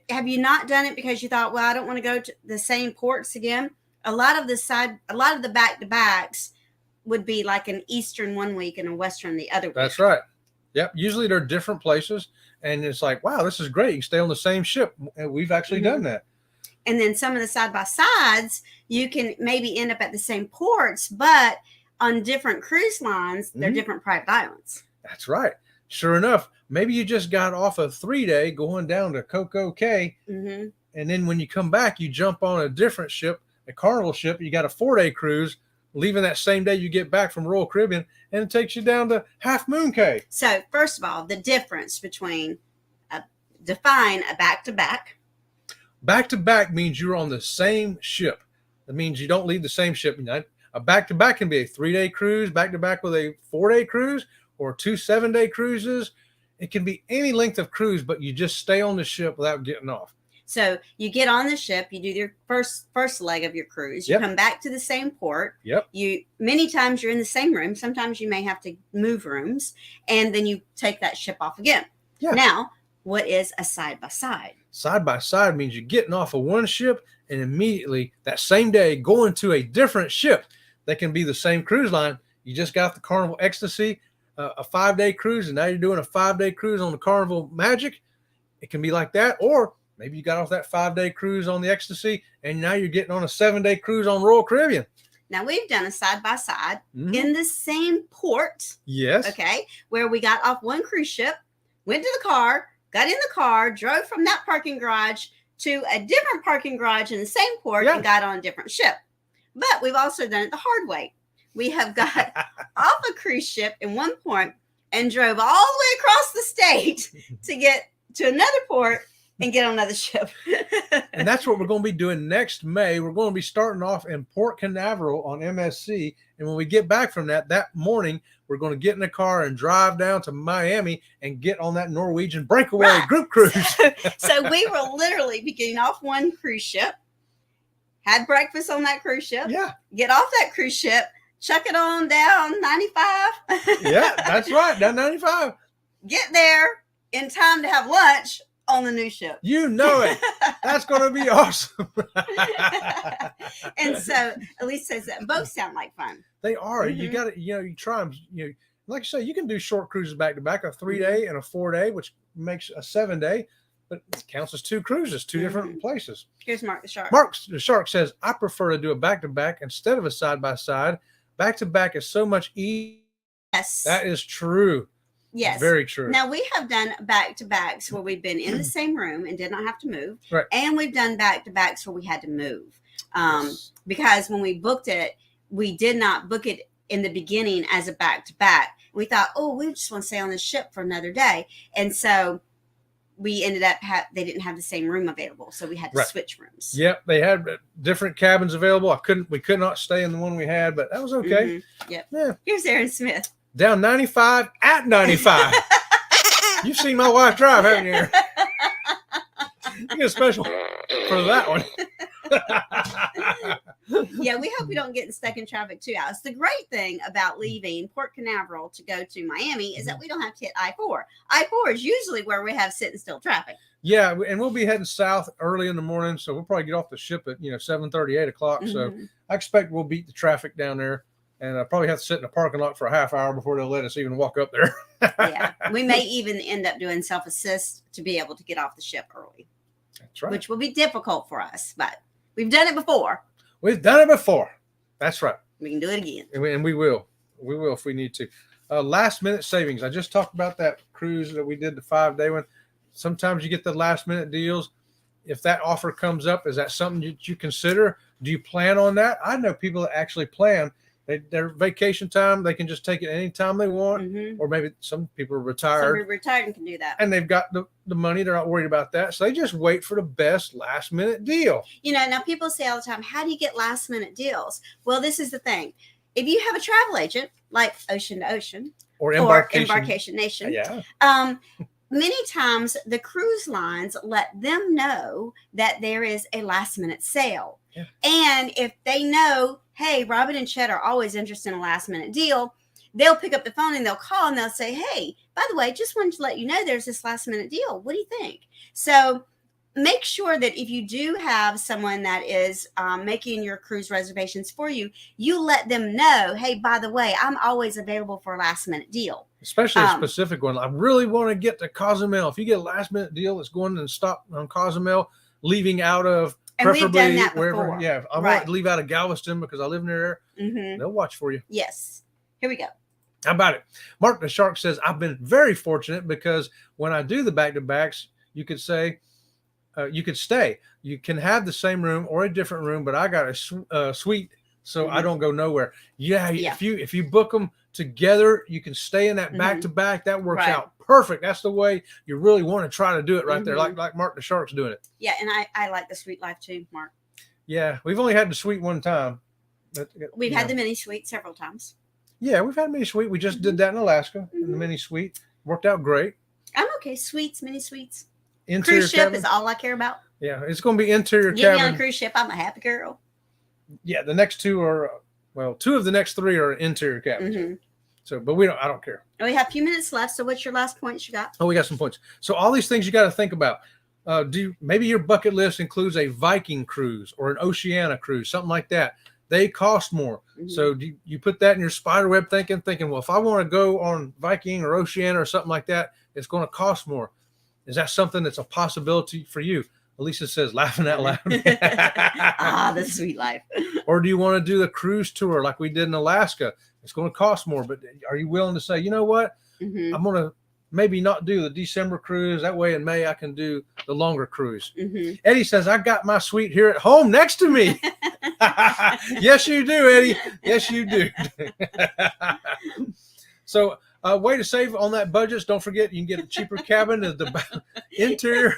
have you not done it because you thought, well, I don't want to go to the same ports again? A lot of the back-to-backs would be like an Eastern one week and a Western the other week. That's right. Yep. Usually they're different places, and it's like, wow, this is great. You can stay on the same ship. And we've actually done that. And then some of the side-by-sides, you can maybe end up at the same ports, but on different cruise lines, they're different private islands. That's right. Sure enough, maybe you just got off a 3-day going down to Coco Cay, and then when you come back, you jump on a different ship, a Carnival ship. You got a 4-day cruise, leaving that same day you get back from Royal Caribbean, and it takes you down to Half Moon Cay. So, first of all, the difference between define a back-to-back. Back-to-back means you're on the same ship. That means you don't leave the same ship. A back-to-back can be a 3-day cruise, back-to-back with a 4-day cruise, or 2 7-day cruises. It can be any length of cruise, but you just stay on the ship without getting off. So you get on the ship, you do your first leg of your cruise, you come back to the same port. Many times you're in the same room. Sometimes you may have to move rooms, and then you take that ship off again. Now, what is a side-by-side? Side-by-side means you're getting off of one ship and immediately that same day going to a different ship. they can be the same cruise line. You just got the Carnival Ecstasy, a 5-day cruise, and now you're doing a 5-day cruise on the Carnival Magic. It can be like that, or maybe you got off that 5-day cruise on the Ecstasy, and now you're getting on a 7-day cruise on Royal Caribbean. Now, we've done a side-by-side in the same port. Yes. Okay, where we got off one cruise ship, went to the car, got in the car, drove from that parking garage to a different parking garage in the same port, and got on a different ship. But we've also done it the hard way. We have got off a cruise ship in one port and drove all the way across the state to get to another port and get on another ship. And that's what we're going to be doing next May. We're going to be starting off in Port Canaveral on MSC. And when we get back from that morning, we're going to get in the car and drive down to Miami and get on that Norwegian breakaway group cruise. So we were literally getting off one cruise ship, had breakfast on that cruise ship, get off that cruise ship, chuck it on down 95. Yeah, that's right, down 95. Get there in time to have lunch on the new ship. You know it. That's going to be awesome. And so Elise says that both sound like fun. They are. You got to, you try them. Like I say, you can do short cruises back to back, a 3-day and a 4-day, which makes a 7-day, but it counts as 2 cruises, 2 different places. Here's Mark the Shark. Mark the Shark says, I prefer to do a back to back instead of a side by side. Back to back is so much easier. Yes. That is true. Yes. Very true. Now, we have done back-to-backs where we've been in the same room and did not have to move. Right. And we've done back-to-backs where we had to move. Because when we booked it, we did not book it in the beginning as a back-to-back. We thought, we just want to stay on the ship for another day. And so we ended up, they didn't have the same room available. So we had to switch rooms. Yep. They had different cabins available. We could not stay in the one we had, but that was okay. Yep. Yeah. Here's Aaron Smith. Down 95 at 95. You've seen my wife drive, haven't you? You get a special for that one. Yeah, we hope we don't get stuck in traffic 2 hours. The great thing about leaving Port Canaveral to go to Miami is that we don't have to hit I-4. I-4 is usually where we have sit and still traffic. Yeah, and we'll be heading south early in the morning, so we'll probably get off the ship at 7:30, 8 o'clock. So I expect we'll beat the traffic down there. And I probably have to sit in the parking lot for a half hour before they'll let us even walk up there. Yeah. We may even end up doing self-assist to be able to get off the ship early. That's right. Which will be difficult for us, but we've done it before. We've done it before. That's right. We can do it again. And we will. We will if we need to. Last minute savings. I just talked about that cruise that we did, the 5-day one. Sometimes you get the last minute deals. If that offer comes up, is that something that you consider? Do you plan on that? I know people that actually plan. Their vacation time, they can just take it anytime they want, or maybe some people are retired. Some people are retired and can do that. And they've got the money. They're not worried about that. So they just wait for the best last minute deal. Now people say all the time, how do you get last minute deals? Well, this is the thing. If you have a travel agent like Ocean to Ocean or Embarkation Nation, many times the cruise lines let them know that there is a last minute sale. Yeah. And if they know, hey, Robin and Chet are always interested in a last minute deal, they'll pick up the phone and they'll call and they'll say, hey, by the way, just wanted to let you know there's this last minute deal. What do you think? So make sure that if you do have someone that is making your cruise reservations for you, you let them know, hey, by the way, I'm always available for a last minute deal. Especially a specific one. I really want to get to Cozumel. If you get a last minute deal that's going and stop on Cozumel, leaving out of preferably we've done that wherever. Before. Yeah, I want to leave out of Galveston because I live near there. They'll watch for you. Yes. Here we go. How about it? Mark the Shark says, I've been very fortunate because when I do the back-to-backs, you could say, you could stay. You can have the same room or a different room, but I got a suite, so I don't go nowhere. Yeah, if you book them together, you can stay in that back-to-back. That works out perfect. That's the way you really want to try to do it right there, like Mark the Shark's doing it. Yeah, and I like the suite life too, Mark. Yeah, we've only had the suite one time. We've had the mini suite several times. Yeah, we've had mini suite. We just did that in Alaska, in the mini suite. Worked out great. I'm okay. Suites, mini suites. Interior cruise ship cabin. Is all I care about. Yeah, it's going to be interior Get cabin. me on a cruise ship. I'm a happy girl. Yeah, the next two are, 2 of the next 3 are interior cabins. So, but I don't care. We have a few minutes left. So what's your last points you got? Oh, we got some points. So all these things you got to think about. Maybe your bucket list includes a Viking cruise or an Oceania cruise, something like that. they cost more. So you put that in your spider web thinking, well, if I want to go on Viking or Oceania or something like that, it's going to cost more. Is that something that's a possibility for you? Alicia says, laughing out loud. The sweet life. Or do you want to do the cruise tour like we did in Alaska? It's going to cost more, but are you willing to say, you know what? I'm going to maybe not do the December cruise. That way in May, I can do the longer cruise. Eddie says, I got my suite here at home next to me. Yes, you do, Eddie. Yes, you do. So way to save on that budget. Don't forget, you can get a cheaper cabin at the interior.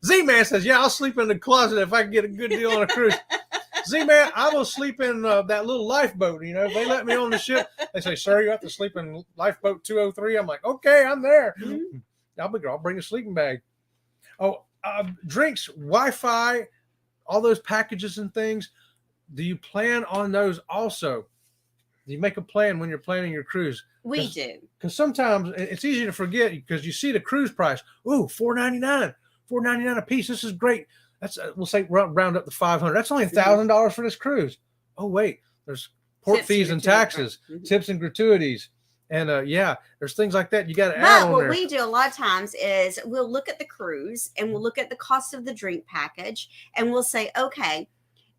Z-Man says, yeah, I'll sleep in the closet if I can get a good deal on a cruise. Z-Man, I will sleep in that little lifeboat. You know, if they let me on the ship, they say, sir, you have to sleep in lifeboat 203. I'm like, okay, I'm there. I'll bring a sleeping bag. Oh, drinks, Wi-Fi, all those packages and things. Do you plan on those also? Do you make a plan when you're planning your cruise? We do. Because sometimes it's easy to forget because you see the cruise price. Ooh, $4.99 a piece. This is great. That's we'll say round up to $500. That's only $1,000 for this cruise. Oh wait, there's port fees and taxes, tips and gratuities, and there's things like that you got to add on what there. we do a lot of times is we'll look at the cruise and we'll look at the cost of the drink package and we'll say, okay,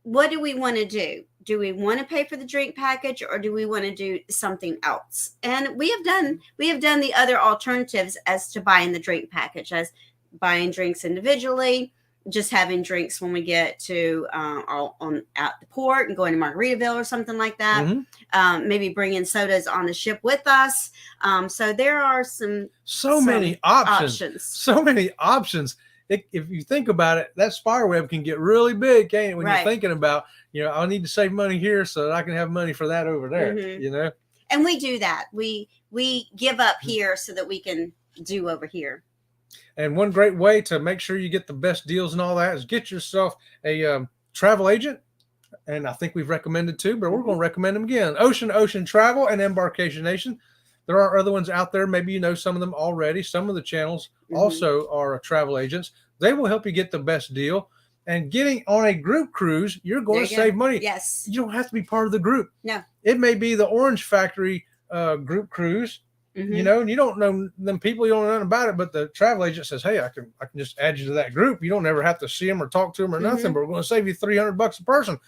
what do we want to do? Do we want to pay for the drink package or do we want to do something else? And we have done the other alternatives as to buying the drink package, as buying drinks individually, just having drinks when we get to at the port and going to Margaritaville or something like that. Maybe bringing sodas on the ship with us. So there are some many options. So many options. If you think about it, that spider web can get really big, can't it? When you're thinking about, I need to save money here so that I can have money for that over there, And we do that. We give up here so that we can do over here. And one great way to make sure you get the best deals and all that is get yourself a travel agent. And I think we've recommended two, but we're going to recommend them again. Ocean Travel and Embarkation Nation. There are other ones out there. Maybe you know some of them already. Some of the channels also are travel agents. They will help you get the best deal. And getting on a group cruise, you're going to save money. Yes. You don't have to be part of the group. No. It may be the Orange Factory group cruise. And you don't know them people, you don't know nothing about it, but the travel agent says, hey, I can just add you to that group. You don't ever have to see them or talk to them or nothing, but we're going to save you $300 a person.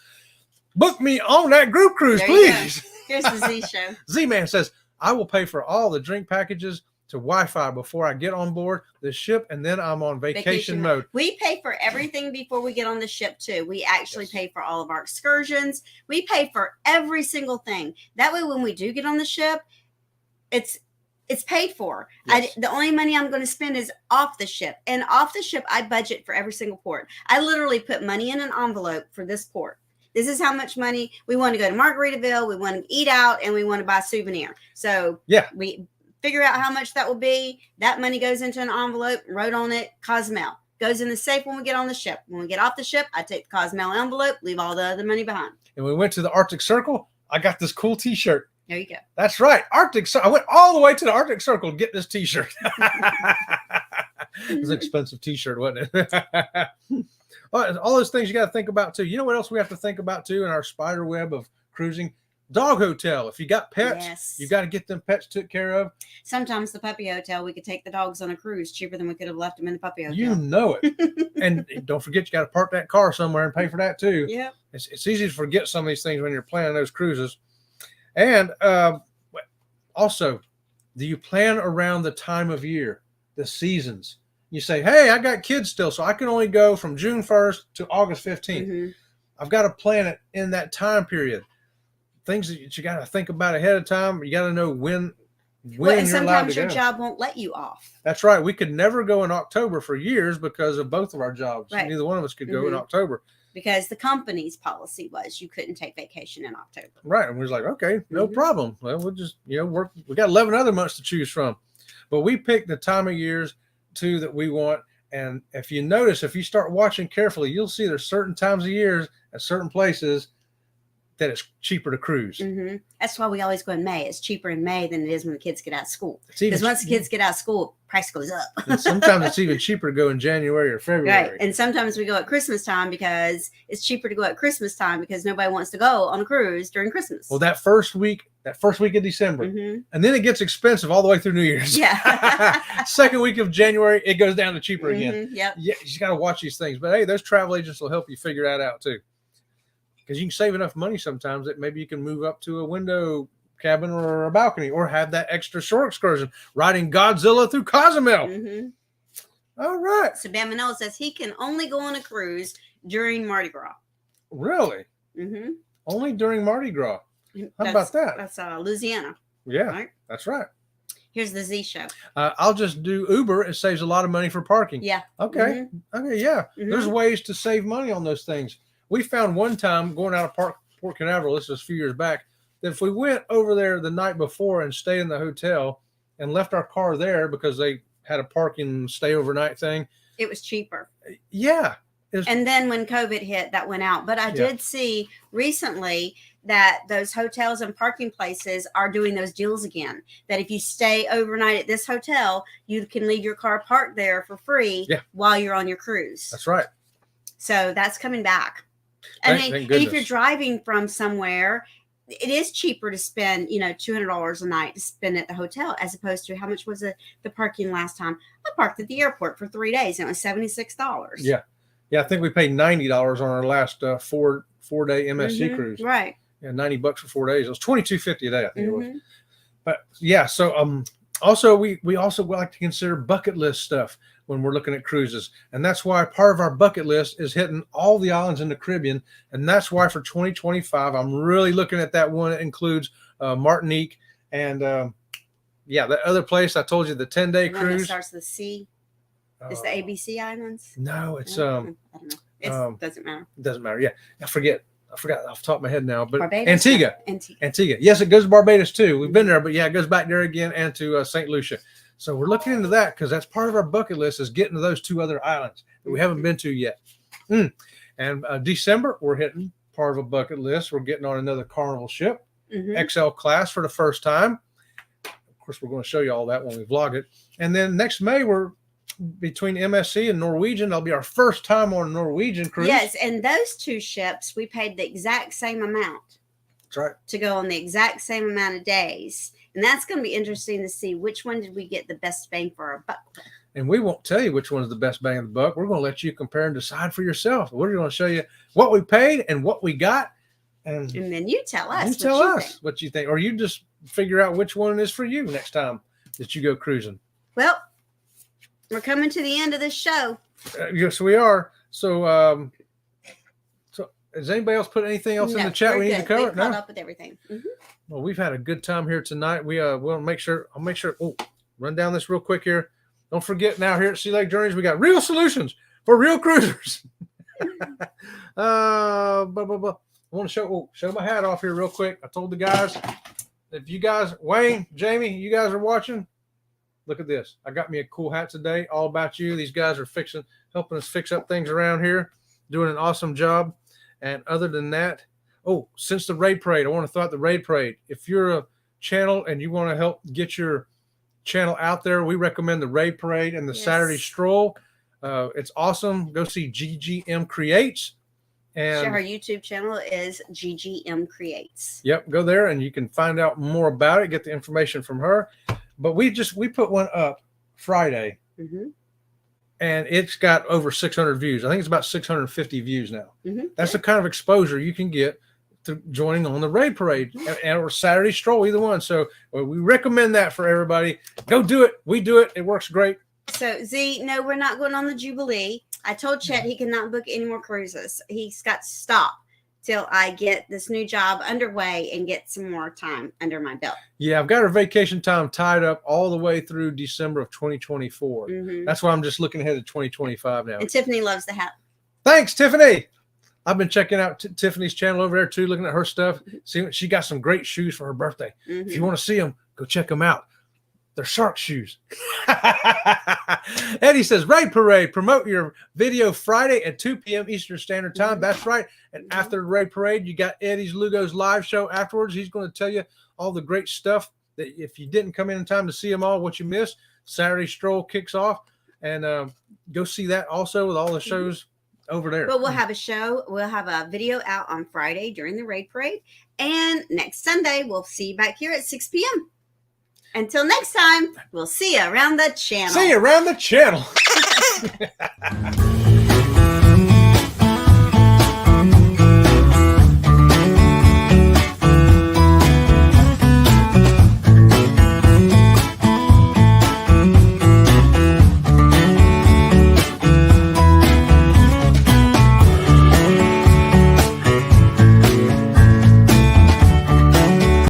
Book me on that group cruise, please. Here's the Z show. Z-Man says, I will pay for all the drink packages to Wi-Fi before I get on board the ship, and then I'm on vacation mode. We pay for everything before we get on the ship, too. We actually pay for all of our excursions. We pay for every single thing. That way, when we do get on the ship, it's paid for. Yes. The only money I'm going to spend is off the ship. And off the ship, I budget for every single port. I literally put money in an envelope for this port. This is how much money we want to go to Margaritaville. We want to eat out and we want to buy a souvenir. So we figure out how much that will be. That money goes into an envelope, wrote on it, Cozumel. Goes in the safe when we get on the ship. When we get off the ship, I take the Cozumel envelope, leave all the other money behind. And we went to the Arctic Circle. I got this cool t-shirt. There you go. That's right. I went all the way to the Arctic Circle to get this t-shirt. It was an expensive t-shirt, wasn't it? All those things you got to think about too. You know what else we have to think about too in our spider web of cruising? Dog hotel. If you got pets, you got to get them pets took care of. Sometimes the puppy hotel, we could take the dogs on a cruise cheaper than we could have left them in the puppy hotel. You know it. And don't forget, you got to park that car somewhere and pay for that too. Yeah. It's easy to forget some of these things when you're planning those cruises. And also, do you plan around the time of year, the seasons? You say, hey, I got kids still, so I can only go from June 1st to August 15th. I've got to plan it in that time period. Things that you got to think about ahead of time. You got to know when and you're allowed to go. Sometimes your job won't let you off. That's right. We could never go in October for years because of both of our jobs. Right. Neither one of us could go in October. Because the company's policy was you couldn't take vacation in October. Right. And we was like, okay, no problem. Well, we'll just, work. We got 11 other months to choose from. But we picked the time of years, too, that we want. And if you notice, if you start watching carefully, you'll see there's certain times of years at certain places that it's cheaper to cruise. Mm-hmm. That's why we always go in May. It's cheaper in May than it is when the kids get out of school. It's even Because once the kids get out of school, price goes up. and sometimes it's even cheaper to go in January or February. Right. And sometimes we go at Christmas time because it's cheaper to go at Christmas time because nobody wants to go on a cruise during Christmas. Well, that first week of December, Mm-hmm. and then it gets expensive all the way through New Year's. Yeah. Second week of January, it goes down to cheaper again. Mm-hmm. Yep. Yeah, you just got to watch these things. But hey, those travel agents will help you figure that out too. Because you can save enough money sometimes that maybe you can move up to a window cabin or a balcony, or have that extra shore excursion riding Godzilla through Cozumel. Mm-hmm. All right. So Ben Manolo says he can only go on a cruise during Mardi Gras. Really? Mm-hmm. Only during Mardi Gras. How about that? That's Louisiana. Yeah, Right? that's right. Here's the Z show. I'll just do Uber. It saves a lot of money for parking. Yeah. Okay. Okay. Yeah. Mhm. There's ways to save money on those things. We found one time going out of Port Canaveral, this was a few years back, that if we went over there the night before and stayed in the hotel and left our car there because they had a parking stay overnight thing. It was cheaper. Yeah. And then when COVID hit, that went out. But I did see recently that those hotels and parking places are doing those deals again. That if you stay overnight at this hotel, you can leave your car parked there for free while you're on your cruise. That's right. So that's coming back. And if you're driving from somewhere, it is cheaper to spend, $200 a night to spend at the hotel as opposed to how much was the parking last time? I parked at the airport for 3 days and it was $76. Yeah. Yeah. I think we paid $90 on our last four-day MSC cruise. Right. Yeah. $90 for 4 days. It was $22.50 a day, I think it was. But yeah. So, also, we also like to consider bucket list stuff when we're looking at cruises. And that's why part of our bucket list is hitting all the islands in the Caribbean. And that's why for 2025, I'm really looking at that one that includes Martinique and, that other place I told you, the 10-day cruise. That starts with C. It's the ABC Islands? No, it's, I don't know. It doesn't matter. It doesn't matter. Yeah. I forgot off the top of my head now, but Barbados? Antigua. Yes, it goes to Barbados too. We've been there, but yeah, it goes back there again and to St. Lucia. So we're looking into that because that's part of our bucket list is getting to those two other islands that we haven't been to yet. And December, we're hitting part of a bucket list. We're getting on another Carnival ship, XL class for the first time. Of course, we're going to show you all that when we vlog it. And then next May, we're between MSC and Norwegian. That'll be our first time on a Norwegian cruise. Yes, and those two ships, we paid the exact same amount. That's right. To go on the exact same amount of days. And that's going to be interesting to see which one did we get the best bang for our buck. And we won't tell you which one's the best bang of the buck. We're going to let you compare and decide for yourself. We're going to show you what we paid and what we got. And then you tell us. You tell us what you think. Or you just figure out which one is for you next time that you go cruising. Well, we're coming to the end of this show. Yes, we are. So, does anybody else put anything else in the chat we need to cover? We've caught up with everything. Well, we've had a good time here tonight. We'll make sure. I'll make sure. Oh, run down this real quick here. Don't forget now here at Sea Lake Journeys, we got real solutions for real cruisers. I want to show my hat off here real quick. I told the guys, if you guys, Wayne, Jamie, you guys are watching, look at this. I got me a cool hat today, all about you. These guys are helping us fix up things around here, doing an awesome job. And other than that, since the Raid Parade, I want to throw out the Raid Parade. If you're a channel and you want to help get your channel out there, we recommend the Raid Parade and the Saturday Stroll. It's awesome. Go see GGM Creates. And her YouTube channel is GGM Creates. Yep, go there and you can find out more about it, get the information from her. But we put one up Friday. And it's got over 600 views. I think it's about 650 views now. That's the kind of exposure you can get to joining on the Raid Parade or Saturday Stroll, either one. So we recommend that for everybody. Go do it. We do it. It works great. So, Z, no, we're not going on the Jubilee. I told Chet he cannot book any more cruises. He's got to stop till I get this new job underway and get some more time under my belt. Yeah, I've got our vacation time tied up all the way through December of 2024. That's why I'm just looking ahead to 2025 now. And Tiffany loves the hat. Thanks, Tiffany. I've been checking out Tiffany's channel over there too, looking at her stuff. See, she got some great shoes for her birthday. If you want to see them, go check them out. They're shark shoes. Eddie says, Raid Parade, promote your video Friday at 2 p.m. Eastern Standard Time. That's right. And after the Raid Parade, you got Eddie's Lugo's live show afterwards. He's going to tell you all the great stuff that if you didn't come in time to see them all, what you missed. Saturday Stroll kicks off. And go see that also with all the shows over there. But we'll have a show. We'll have a video out on Friday during the Raid Parade. And next Sunday, we'll see you back here at 6 p.m. Until next time, we'll see you around the channel. See you around the channel.